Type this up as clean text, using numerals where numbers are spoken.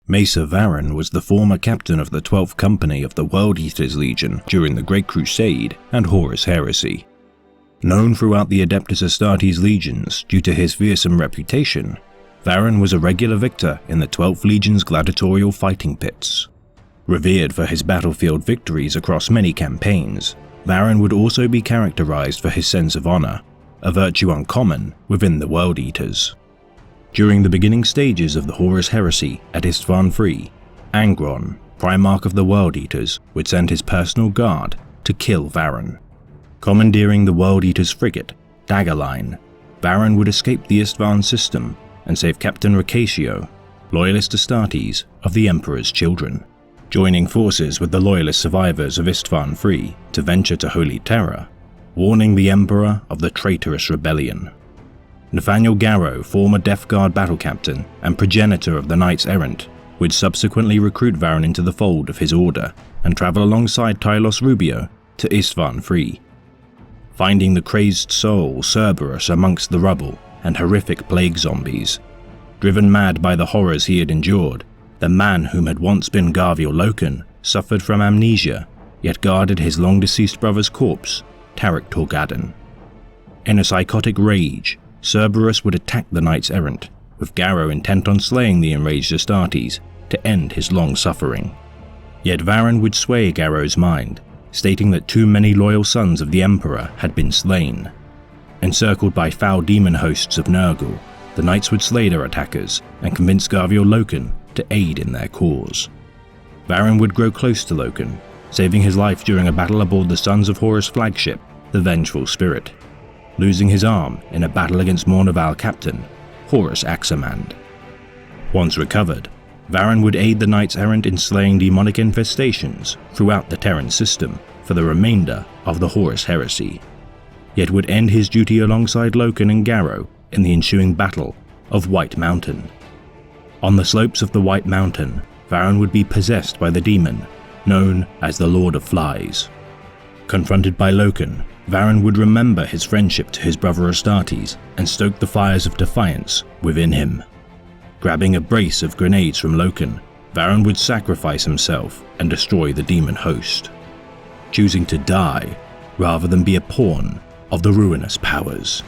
Mesa Varen was the former captain of the 12th Company of the World Eaters Legion during the Great Crusade and Horus Heresy. Known throughout the Adeptus Astartes legions due to his fearsome reputation, Varen was a regular victor in the 12th Legion's gladiatorial fighting pits. Revered for his battlefield victories across many campaigns, Varen would also be characterized for his sense of honor, a virtue uncommon within the World Eaters. During the beginning stages of the Horus Heresy at Istvan III, Angron, Primarch of the World Eaters, would send his personal guard to kill Varen. Commandeering the World Eaters frigate, Daggerline, Varen would escape the Istvan system and save Captain Ricatio, loyalist Astartes of the Emperor's children, joining forces with the loyalist survivors of Istvan III to venture to Holy Terra, warning the Emperor of the traitorous rebellion. Nathaniel Garrow, former Death Guard battle captain and progenitor of the Knights Errant, would subsequently recruit Varen into the fold of his order and travel alongside Tylos Rubio to Istvan III. Finding the crazed soul Cerberus amongst the rubble and horrific plague zombies. Driven mad by the horrors he had endured, the man whom had once been Garviel Loken suffered from amnesia, yet guarded his long-deceased brother's corpse, Tarik Torgadan. In a psychotic rage, Cerberus would attack the Knights Errant, with Garrow intent on slaying the enraged Astartes to end his long suffering. Yet Varen would sway Garrow's mind, stating that too many loyal sons of the Emperor had been slain. Encircled by foul demon hosts of Nurgle, the Knights would slay their attackers and convince Garviel Loken to aid in their cause. Varen would grow close to Loken, saving his life during a battle aboard the Sons of Horus flagship, the Vengeful Spirit, losing his arm in a battle against Mournival captain, Horus Aximand. Once recovered, Varen would aid the Knights Errant in slaying demonic infestations throughout the Terran system for the remainder of the Horus Heresy, yet would end his duty alongside Loken and Garrow in the ensuing Battle of White Mountain. On the slopes of the White Mountain, Varen would be possessed by the demon known as the Lord of Flies. Confronted by Loken, Varen would remember his friendship to his brother Astartes and stoke the fires of defiance within him. Grabbing a brace of grenades from Loken, Varen would sacrifice himself and destroy the demon host, choosing to die rather than be a pawn of the ruinous powers.